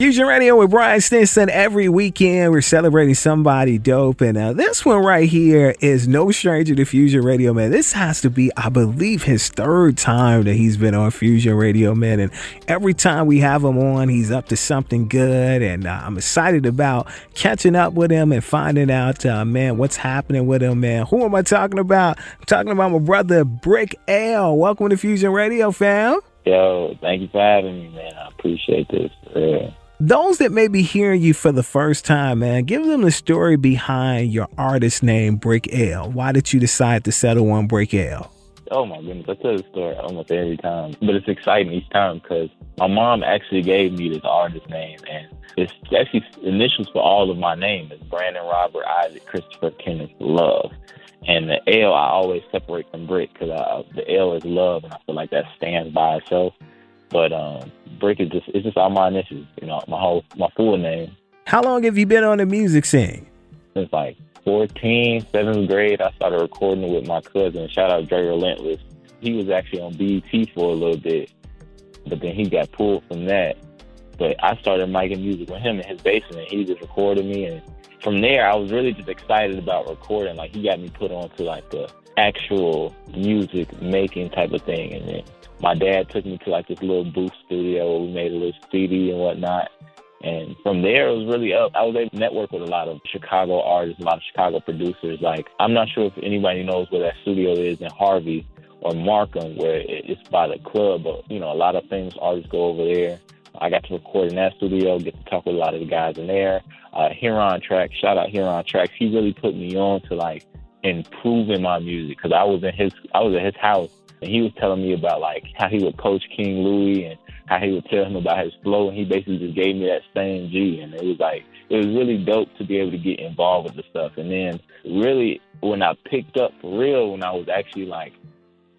Fusion Radio with Brian Stinson. Every weekend, we're celebrating somebody dope. And this one right here is no stranger to Fusion Radio, man. This has to be, I believe, his third time that he's been on Fusion Radio, man. And every time we have him on, he's up to something good. And I'm excited about catching up with him and finding out, man, what's happening with him, man. Who am I talking about? I'm talking about my brother, Brick L. Welcome to Fusion Radio, fam. Yo, thank you for having me, man. I appreciate this. Yeah. Those that may be hearing you for the first time, man, give them the story behind your artist name, Brick L. Why did you decide to settle on Brick L? Oh, my goodness. I tell the story almost every time. But it's exciting each time because my mom actually gave me this artist name. And it's actually initials for all of my name. It's Brandon, Robert, Isaac, Christopher, Kenneth, Love. And the L I always separate from Brick because the L is love, and I feel like that stands by itself. But Brick is just all my initials, my full name. How long have you been on the music scene? Since like 14, 7th grade, I started recording with my cousin. Shout out Dre Relentless. He was actually on BET for a little bit, but then he got pulled from that. But I started making music with him in his basement. He just recorded me, and from there, I was really just excited about recording. Like, he got me put on to like the actual music making type of thing, and then my dad took me to like this little booth studio where we made a little CD and whatnot. And from there, it was really up. I was able to network with a lot of Chicago artists, a lot of Chicago producers. Like, I'm not sure if anybody knows where that studio is in Harvey or Markham, where it's by the club. But, a lot of famous artists go over there. I got to record in that studio, get to talk with a lot of the guys in there. Huron Tracks, shout out Huron Tracks. He really put me on to like improving my music because I was at his house. And he was telling me about like how he would coach King Louis and how he would tell him about his flow. And he basically just gave me that same G. And it was really dope to be able to get involved with the stuff. And then really when I picked up for real, when I was actually like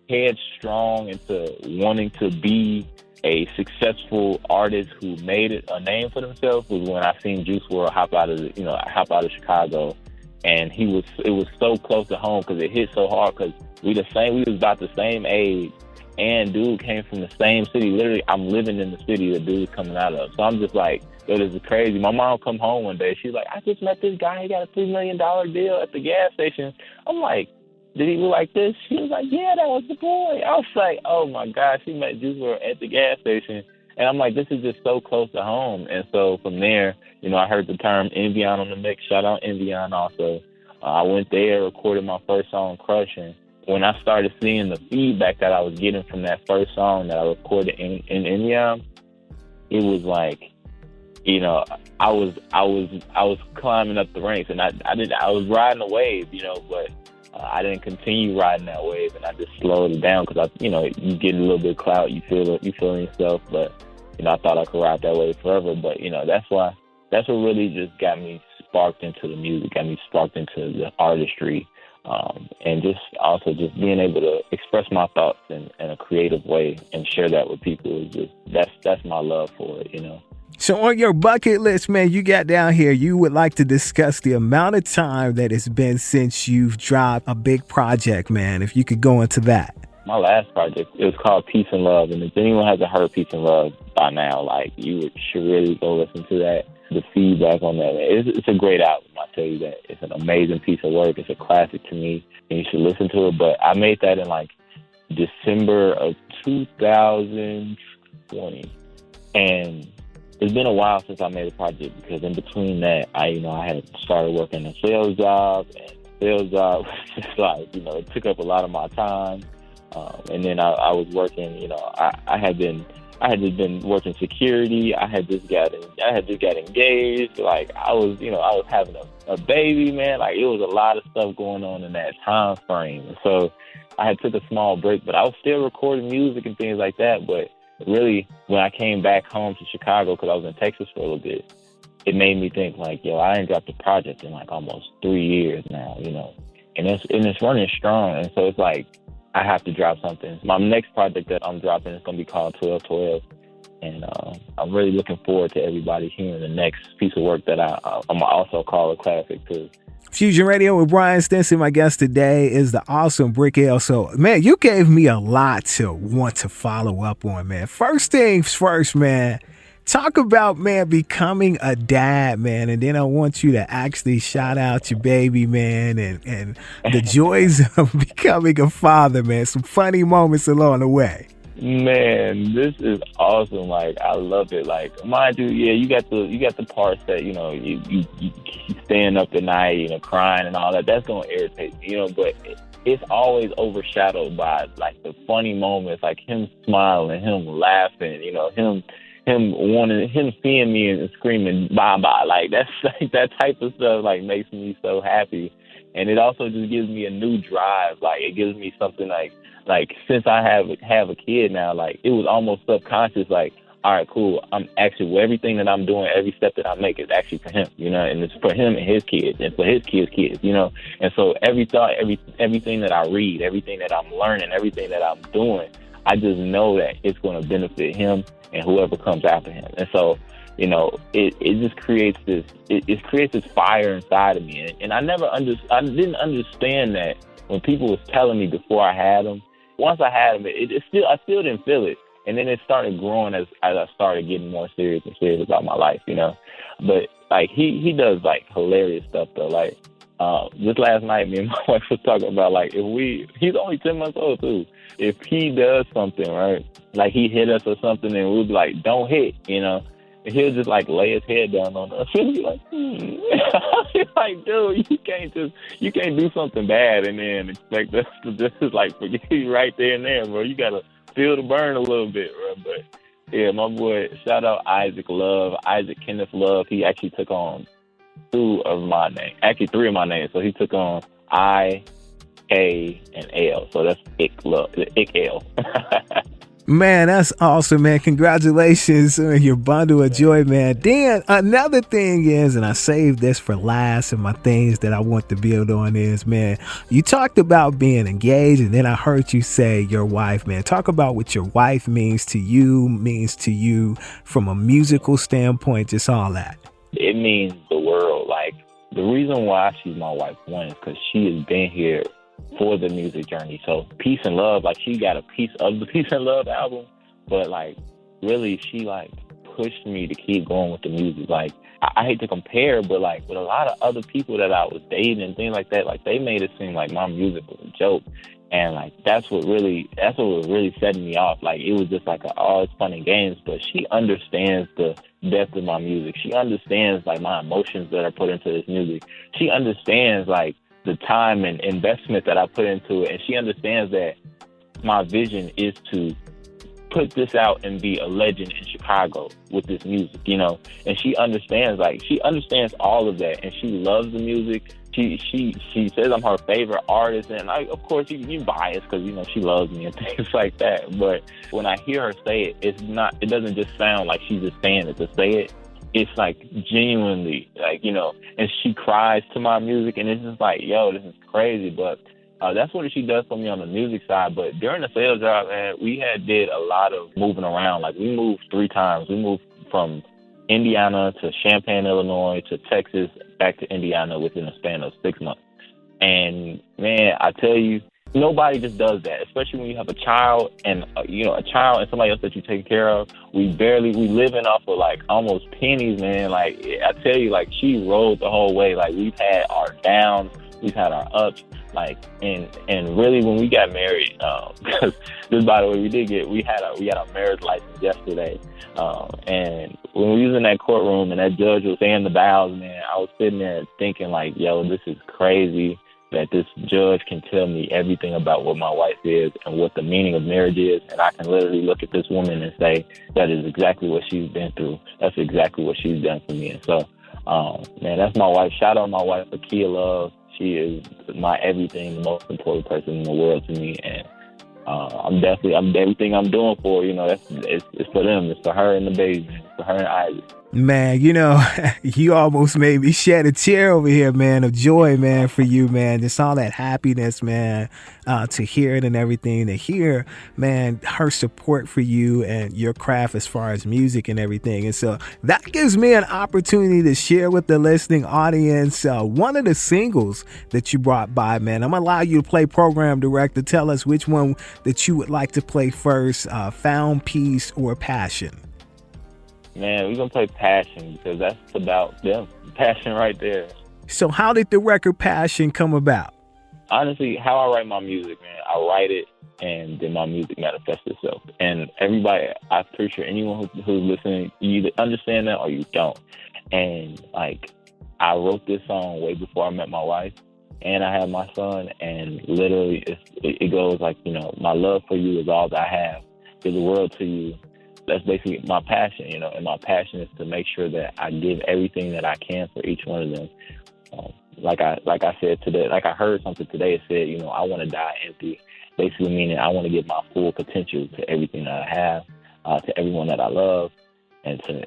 headstrong into wanting to be a successful artist who made it a name for themselves, was when I seen Juice WRLD hop out of Chicago. And it was so close to home because it hit so hard because we was about the same age, and dude came from the same city. Literally, I'm living in the city the dude's coming out of. So I'm just like, yo, this is crazy. My mom come home one day. She's like, I just met this guy. He got a $3 million deal at the gas station. I'm like, did he look like this? She was like, yeah, that was the boy. I was like, oh my gosh, she met Juice WRLD at the gas station. And I'm like, this is just so close to home. And so from there, I heard the term Envion on the mix. Shout out Envion also. I went there, recorded my first song, Crushing. When I started seeing the feedback that I was getting from that first song that I recorded in Envion, it was like, I was climbing up the ranks, and I was riding a wave, but I didn't continue riding that wave, and I just slowed it down because you get a little bit of clout, you feel yourself, but I thought I could ride that wave forever. But that's what really just got me sparked into the music, got me sparked into the artistry, and just being able to express my thoughts in a creative way and share that with people is just that's my love for it, So on your bucket list, man, you got down here, you would like to discuss the amount of time that it's been since you've dropped a big project, man. If you could go into that. My last project, it was called Peace and Love, and if anyone hasn't heard Peace and Love by now, like, you should really go listen to that. The feedback on that, it's a great album, I tell you that. It's an amazing piece of work. It's a classic to me, and you should listen to it. But I made that in like December of 2020, and it's been a while since I made a project because in between that, I had started working a sales job, and the sales job was just like, it took up a lot of my time. And then I was working, I had just been working security. I had just got engaged. Like, I was having a baby, man. Like, it was a lot of stuff going on in that time frame. And so I had took a small break, but I was still recording music and things like that. But really, when I came back home to Chicago, because I was in Texas for a little bit, it made me think like, yo, I ain't dropped a project in like almost 3 years now, and it's running strong. And so it's like, I have to drop something. My next project that I'm dropping is going to be called 1212. And I'm really looking forward to everybody hearing the next piece of work that I'm also call a classic too. Fusion Radio with Brian Stinson. My guest today is the awesome Brick L. So, man, you gave me a lot to want to follow up on, man. First things first, man. Talk about, man, becoming a dad, man. And then I want you to actually shout out your baby, man, and the joys of becoming a father, man. Some funny moments along the way. Man, this is awesome. Like, I love it. Like, mind you, yeah, you got the parts that, you staying up at night, crying and all that. That's gonna irritate me, but it's always overshadowed by like the funny moments, like him smiling, him laughing, him seeing me and screaming bye bye. Like, that's like that type of stuff like makes me so happy. And it also just gives me a new drive. Like, it gives me something like since I have a kid now, like, it was almost subconscious, like, all right, cool. I'm actually, everything that I'm doing, every step that I make is actually for him, and it's for him and his kids and for his kids' kids, And so every thought, everything that I read, everything that I'm learning, everything that I'm doing, I just know that it's going to benefit him and whoever comes after him. And so, it just creates this, it creates this fire inside of me. And I I didn't understand that when people was telling me before I had him. Once I had him, I still didn't feel it. And then it started growing as I started getting more serious and serious about my life, But like he does like hilarious stuff though. Like just last night, me and my wife was talking about like he's only 10 months old too. If he does something, right, like he hit us or something, and we'll be like, "Don't hit," and he'll just like lay his head down on us. He'll be like, like, dude, you can't do something bad and then expect us to just like forget you right there and there, bro. You gotta feel the burn a little bit, bro. But yeah, my boy, shout out Isaac Kenneth Love. He actually took on three of my names. So he took on I, K, and L. So that's Ick L. Man, that's awesome, man. Congratulations on your bundle of joy, man. Dan, another thing is, and I saved this for last, and my things that I want to build on is, man, you talked about being engaged, and then I heard you say your wife, man. Talk about what your wife means to you from a musical standpoint, just all that. It means the world. Like, the reason why she's my wife, one, is because she has been here for the music journey. So Peace and Love, like, she got a piece of the Peace and Love album, but like really she like pushed me to keep going with the music. Like, I hate to compare, but like with a lot of other people that I was dating and things like that, like they made it seem like my music was a joke. And like that's what was really setting me off. Like, it was just like it's fun and games, but she understands the depth of my music. She understands like my emotions that are put into this music. She understands like the time and investment that I put into it. And she understands that my vision is to put this out and be a legend in Chicago with this music, and she understands all of that. And she loves the music. She says I'm her favorite artist. And of course you biased because, she loves me and things like that. But when I hear her say it, it doesn't just sound like she's just saying it to say it. It's like genuinely, like, and she cries to my music, and it's just like, yo, this is crazy. But that's what she does for me on the music side. But during the sales job, man, we did a lot of moving around. Like, we moved 3 times. We moved from Indiana to Champaign, Illinois, to Texas, back to Indiana within a span of 6 months. And man, I tell you, nobody just does that, especially when you have a child and somebody else that you take care of. We living off of like almost pennies, man. Like, I tell you, like, she rolled the whole way. Like, we've had our downs, we've had our ups, like, and really when we got married, because this, by the way, we had our marriage license yesterday, and when we was in that courtroom and that judge was saying the vows, man, I was sitting there thinking like, yo, this is crazy that this judge can tell me everything about what my wife is and what the meaning of marriage is. And I can literally look at this woman and say, that is exactly what she's been through. That's exactly what she's done for me. And so, man, that's my wife. Shout out my wife, Akia Love. She is my everything, the most important person in the world to me. And I'm everything I'm doing for her, it's for them. It's for her and the baby, man. It's for her and Isaac. Man, you almost made me shed a tear over here, man, of joy, man, for you, man. Just all that happiness, man, to hear it and everything, to hear, man, her support for you and your craft as far as music and everything. And so that gives me an opportunity to share with the listening audience one of the singles that you brought by, man. I'm going to allow you to play program director. Tell us which one that you would like to play first, Found Peace or Passion. Man, we're going to play Passion because that's about them. Passion right there. So how did the record Passion come about? Honestly, how I write my music, man, I write it and then my music manifests itself. And everybody, I'm pretty sure anyone who's listening, you either understand that or you don't. And like, I wrote this song way before I met my wife and I had my son. And literally it goes like, you know, my love for you is all that I have. Give the world to you. That's basically my passion, you know, and my passion is to make sure that I give everything that I can for each one of them. Like I said today, like I heard something today. It said, you know, I want to die empty. Basically meaning I want to give my full potential to everything that I have, to everyone that I love, and to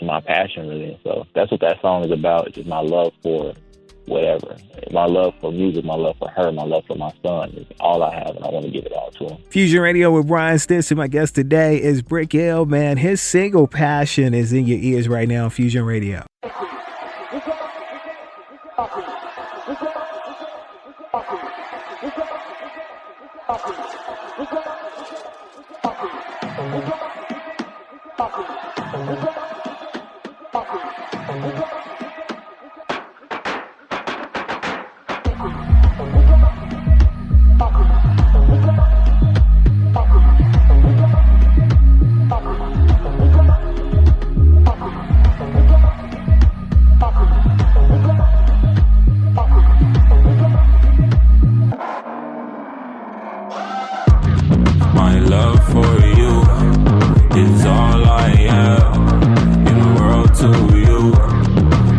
my passion really. And so that's what that song is about. It's just my love for whatever. My love for music, my love for her, my love for my son is all I have, and I want to give it all to him. Fusion Radio with Brian Stinson. My guest today is Brick L, man. His single Passion is in your ears right now on Fusion Radio. My love for you is all I have in the world. To you,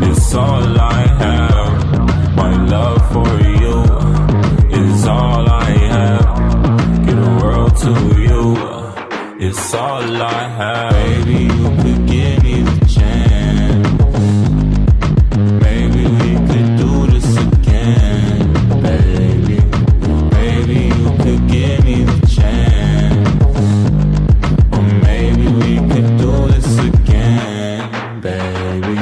it's all I have. My love for you is all I have. Give the world to you, it's all I have. Baby, you could give me the chance. Maybe we could do this again. Baby, you could give me the chance. Or maybe we could do this again, baby.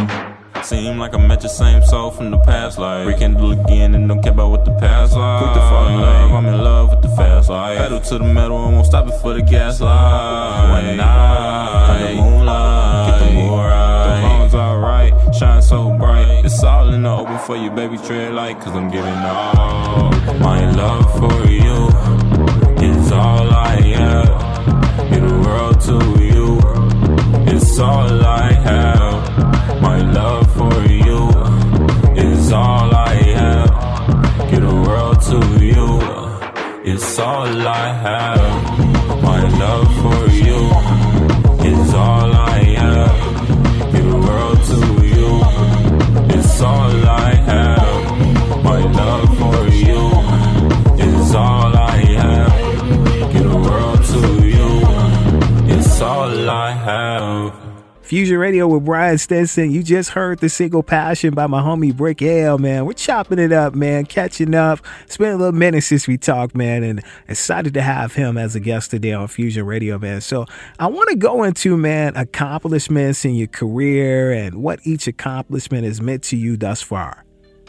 Seem like I met your same soul from the past life. Rekindle again and don't care about what the past like. Quick to fall in love, I'm in love with the fast life. Pedal to the metal and won't stop it for the gas light. One night, under moonlight, get the mood right. The phone's alright, shine so bright. It's all in the open for you, baby, tread light. Cause I'm giving all my love for you is all I have. Give the world to you, it's all I have. My love for you is all I have. Give the world to you, it's all I have. My love for you is all I have. Give the world to you, it's all I have. My love for you is all I have. Give the world to you, it's all I have. Fusion Radio with Brian Stinson. You just heard the single Passion by my homie Brick L, man. We're chopping it up, man, catching up. It's been a little minute since we talked, man, and excited to have him as a guest today on Fusion Radio, man. So I want to go into, man, accomplishments in your career and what each accomplishment has meant to you thus far.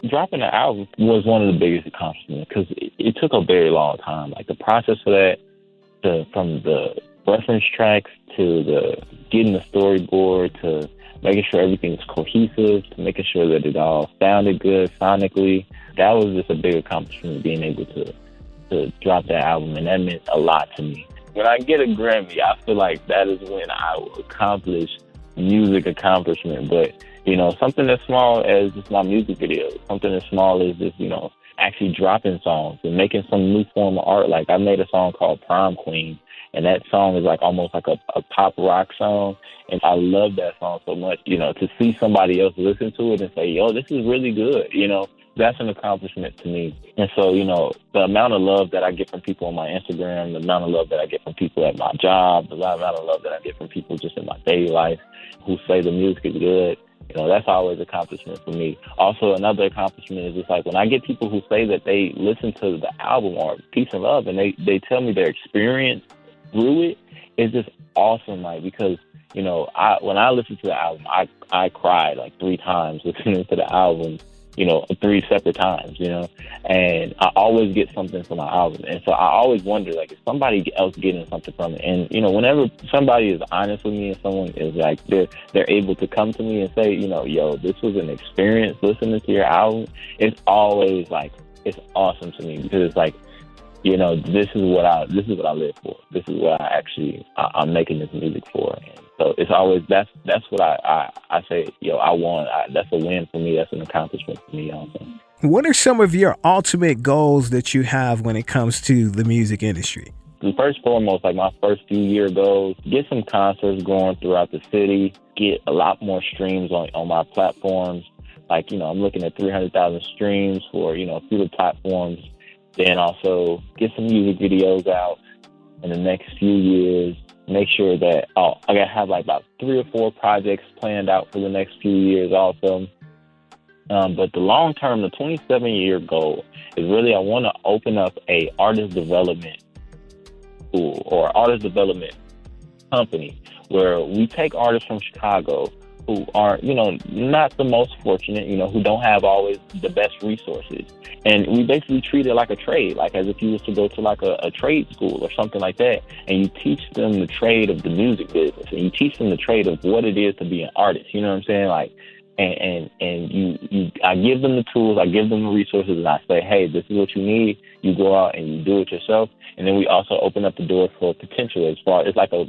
Dropping the album was one of the biggest accomplishments because it took a very long time. Like the process for that, from the reference tracks to the getting the storyboard to making sure everything was cohesive to making sure that it all sounded good sonically. That was just a big accomplishment, being able to drop that album, and that meant a lot to me. When I get a Grammy, I feel like that is when I will accomplish music accomplishment. But, you know, something as small as just my music video, something as small as just, you know, actually dropping songs and making some new form of art. Like I made a song called Prom Queen, and that song is like almost like a pop rock song. And I love that song so much, you know, to see somebody else listen to it and say, yo, this is really good. You know, that's an accomplishment to me. And so, you know, the amount of love that I get from people on my Instagram, the amount of love that I get from people at my job, the amount of love that I get from people just in my daily life who say the music is good, you know, that's always an accomplishment for me. Also, another accomplishment is just like when I get people who say that they listen to the album or Peace and Love and they tell me their experience through it, it's just awesome, like, because, you know, when I listened to the album, I cried like 3 times listening to the album. 3 separate times, and I always get something from my album. And so I always wonder, like, is somebody else getting something from it? And, whenever somebody is honest with me and someone is like, they're able to come to me and say, yo, this was an experience listening to your album, it's always like, it's awesome to me, because it's like, this is what I live for. This is what I'm making this music for. And so it's always, that's what I say, I won. That's a win for me. That's an accomplishment for me also. What are some of your ultimate goals that you have when it comes to the music industry? First and foremost, like my first few year goals, get some concerts going throughout the city, get a lot more streams on my platforms. Like, I'm looking at 300,000 streams for, a few of the platforms. Then also get some music videos out in the next few years. Make sure that, I gotta have like about 3 or 4 projects planned out for the next few years also. But the long term, the 27-year goal is really, I want to open up a artist development school or artist development company where we take artists from Chicago who are, not the most fortunate, who don't have always the best resources. And we basically treat it like a trade, like as if you was to go to like a trade school or something like that. And you teach them the trade of the music business, and you teach them the trade of what it is to be an artist. You know what I'm saying? Like, and I give them the tools, I give them the resources, and I say, hey, this is what you need. You go out and you do it yourself. And then we also open up the door for potential as far, it's like a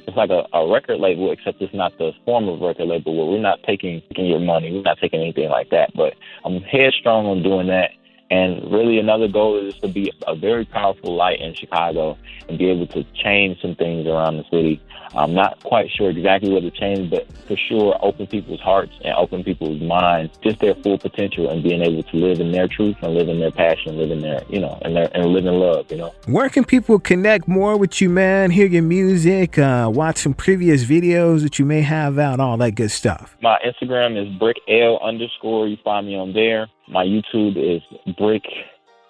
record label, except it's not the form of record label where we're not taking your money. We're not taking anything like that. But I'm headstrong on doing that. And really another goal is to be a very powerful light in Chicago and be able to change some things around the city. I'm not quite sure exactly what to change, but for sure open people's hearts and open people's minds, just their full potential, and being able to live in their truth and live in their passion, live in their, and live in love, Where can people connect more with you, man? Hear your music, watch some previous videos that you may have out, all that good stuff. My Instagram is BrickL_. You find me on there. My YouTube is Brick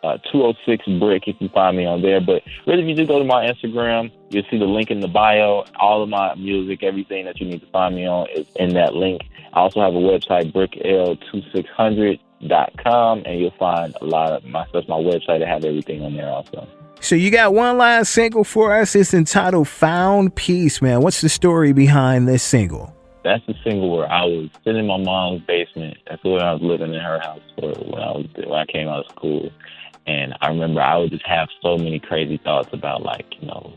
206 Brick, if you find me on there. But really, if you just go to my Instagram, you'll see the link in the bio. All of my music, everything that you need to find me on is in that link. I also have a website, BrickL2600.com, and you'll find a lot of my stuff. My website, I have everything on there also. So you got one last single for us. It's entitled Found Peace, man. What's the story behind this single? That's the single where I was sitting in my mom's basement. That's where I was living in her house when I came out of school. And I remember I would just have so many crazy thoughts about, like,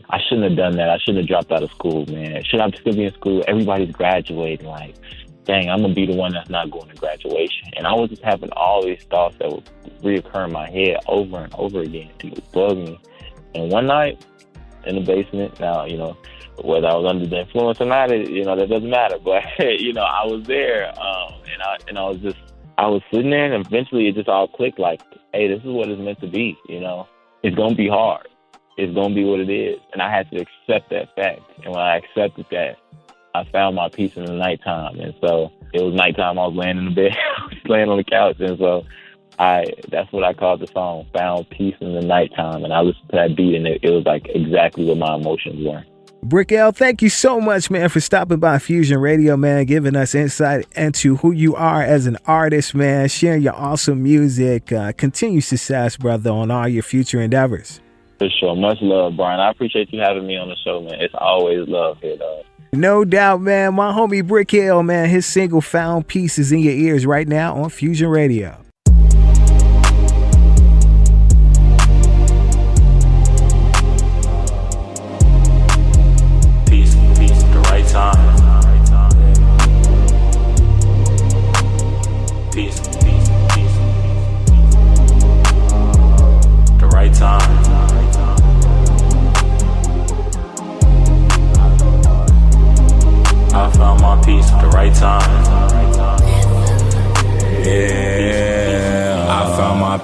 I shouldn't have done that. I shouldn't have dropped out of school, man. Should I still be in school? Everybody's graduating. Like, dang, I'm going to be the one that's not going to graduation. And I was just having all these thoughts that would reoccur in my head over and over again. It would bug me. And one night in the basement, now, whether I was under the influence or not, that doesn't matter. But, I was there, and I was sitting there, and eventually it just all clicked, like, hey, this is what it's meant to be, It's going to be hard. It's going to be what it is. And I had to accept that fact. And when I accepted that, I found my peace in the nighttime. And so it was nighttime. I was laying in the bed. I was laying on the couch. And so that's what I called the song, Found Peace in the Nighttime. And I listened to that beat, and it was like exactly what my emotions were. BrickL, thank you so much, man, for stopping by Fusion Radio, man, giving us insight into who you are as an artist, man, sharing your awesome music. Continued success, brother, on all your future endeavors. For sure. Much love, Brian. I appreciate you having me on the show, man. It's always love here, dog. No doubt, man. My homie BrickL, man, his single Found Peace is in your ears right now on Fusion Radio.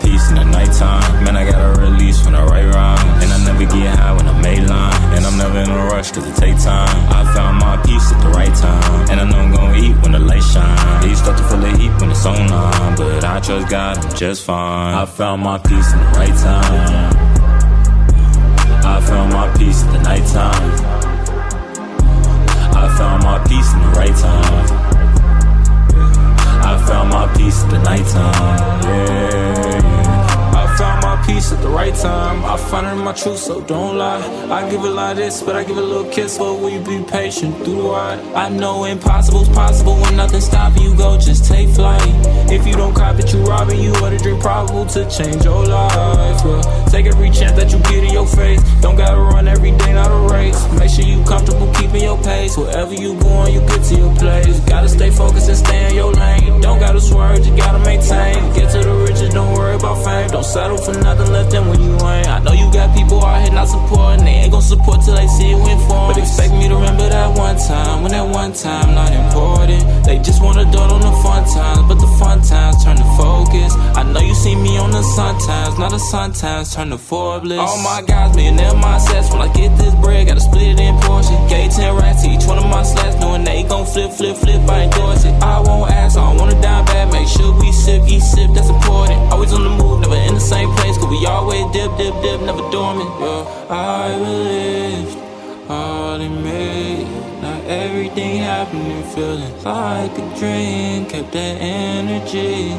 Peace in the nighttime. Man, I got a release when I write rhyme. And I never get high when I made line. And I'm never in a rush cause it take time. I found my peace at the right time. And I know I'm gonna eat when the light shine. They start to feel the heat when it's online. But I trust God, I'm just fine. I found my peace in the right time. I found my peace at the nighttime. I found my peace in the right time. I found my peace at the nighttime. Yeah. finding my truth, so don't lie. I give a lot of this, but I give a little kiss. But will you be patient through the ride? I know impossible's possible when nothing's stopping you. Go, just take flight. If you don't cop it, you robbing you. Or the dream probable to change your life. Yeah. Take every chance that you get in your face. Don't gotta run every day, not a race. Make sure you comfortable keeping your pace. Wherever you going, you get to your place. Gotta stay focused and stay in your lane. Don't gotta swerve, you gotta maintain. Get to the riches, don't worry about fame. Don't settle for nothing less than when you ain't. I know you got people out here not supporting. They ain't gon' support till they see you informed. But expect me to remember that one time, when that one time not important. They just wanna dwell on the fun times, but the fun times turn to focus. I know you see me on the sun times, not the sun times turn to Forbes. All my guys, millionaire mindsets. When I get this bread, gotta split it in portions. Gave 10 racks to each one of my slats, knowing they gon' flip, I endorse it. I won't ask, I don't wanna die bad. Make sure we sip, eat, sip, that's important. Always on the move, never in the same place. Cause we always dip, never dormant. Yeah, I lived all in me. Now everything happening, feeling like a dream. Kept that energy,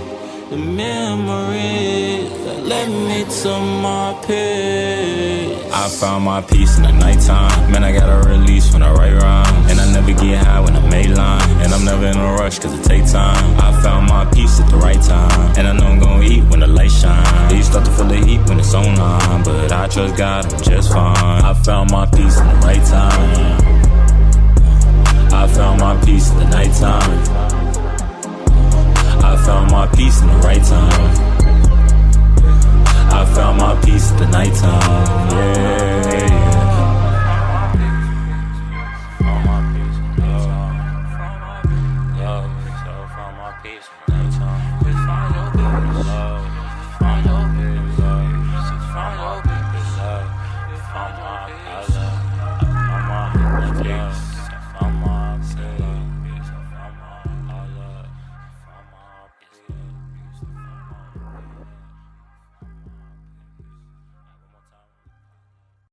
the memories that led me to my peace. I found my peace in the nighttime. Man, I gotta release when I write rhymes. And I never get high when I make line. And I'm never in a rush cause it take time. I found my peace at the right time. And I know I'm gonna eat when the light shine. They start to feel the heat when it's on line. But I trust God, I'm just fine. I found my peace in the right time. I found my peace in the nighttime. I found my peace in the right time. I found my peace at the nighttime. Yeah, yeah. Found my peace in the nighttime. Found my peace in the nighttime. Just find your peace.